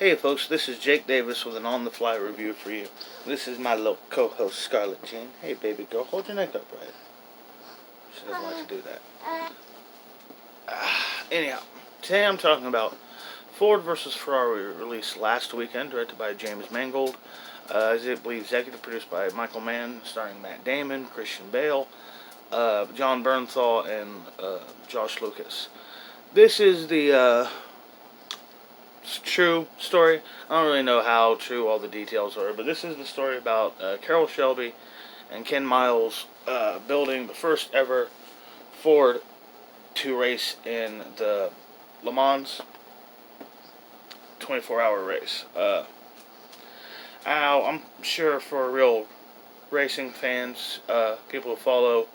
Hey folks, this is Jake Davis with an on-the-fly review for you. This is my little co-host Scarlett Jean. Hey baby girl, hold your neck upright. She doesn't like to do that. Anyhow, today I'm talking about Ford vs. Ferrari, released last weekend, directed by James Mangold. I believe executive produced by Michael Mann, starring Matt Damon, Christian Bale, John Bernthal, and Josh Lucas. This is the true story. I don't really know how true all the details are, but this is the story about Carroll Shelby and Ken Miles building the first ever Ford to race in the Le Mans 24-hour race. Now, I'm sure for real racing fans, people who follow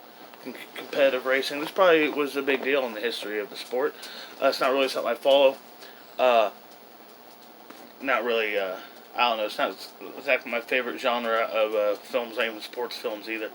competitive racing, this probably was a big deal in the history of the sport. It's not really something I follow. Not really, I don't know, it's not exactly my favorite genre of films, not even sports films either.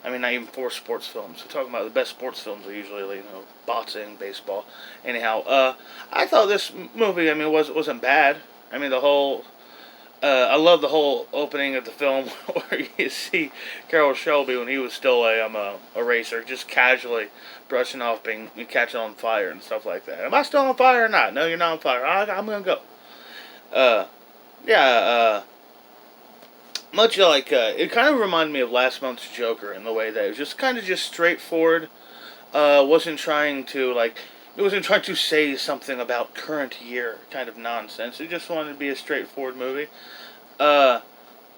I mean, not even for sports films. We're talking about the best sports films are usually, boxing, baseball. Anyhow, I thought this movie, wasn't bad. I mean, I love the whole opening of the film where you see Carroll Shelby when he was still a racer, just casually brushing off being catching on fire and stuff like that. Am I still on fire or not? No, you're not on fire. I'm gonna go. Uh, yeah, much like, it kind of reminded me of last month's Joker in the way that it was just kind of just straightforward. Wasn't trying to, it wasn't trying to say something about current year kind of nonsense. It just wanted to be a straightforward movie. Uh,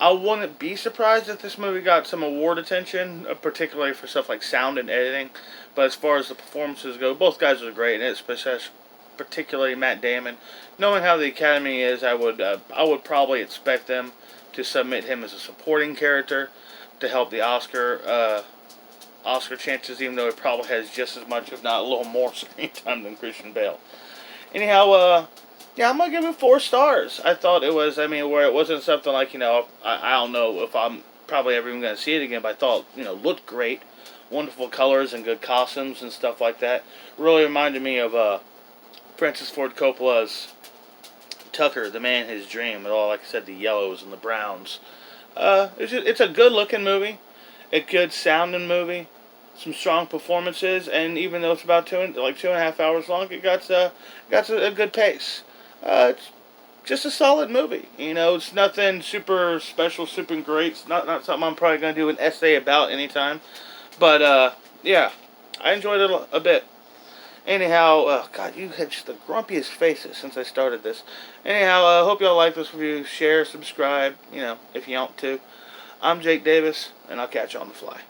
I wouldn't be surprised if this movie got some award attention, particularly for stuff like sound and editing. But as far as the performances go, both guys are great, and particularly Matt Damon. Knowing how the Academy is, I would probably expect them to submit him as a supporting character to help the Oscar chances, even though it probably has just as much, if not a little more, screen time than Christian Bale. Anyhow, yeah, I'm gonna give it 4 stars. I thought it was, where it wasn't something like, I don't know if I'm probably ever even gonna see it again, but I thought, looked great, wonderful colors and good costumes and stuff like that. Really reminded me of Francis Ford Coppola's Tucker, the Man His Dream, with all, like I said, the yellows and the browns. It's a good looking movie, a good sounding movie, some strong performances, and even though it's about 2.5 hours long, it got a good pace. It's just a solid movie. It's nothing super special, super great. It's not something I'm probably gonna do an essay about anytime. But yeah, I enjoyed it a bit. Anyhow, God, you had just the grumpiest faces since I started this. Anyhow, I hope y'all like this review. Share, subscribe, if you want to. I'm Jake Davis, and I'll catch you on the fly.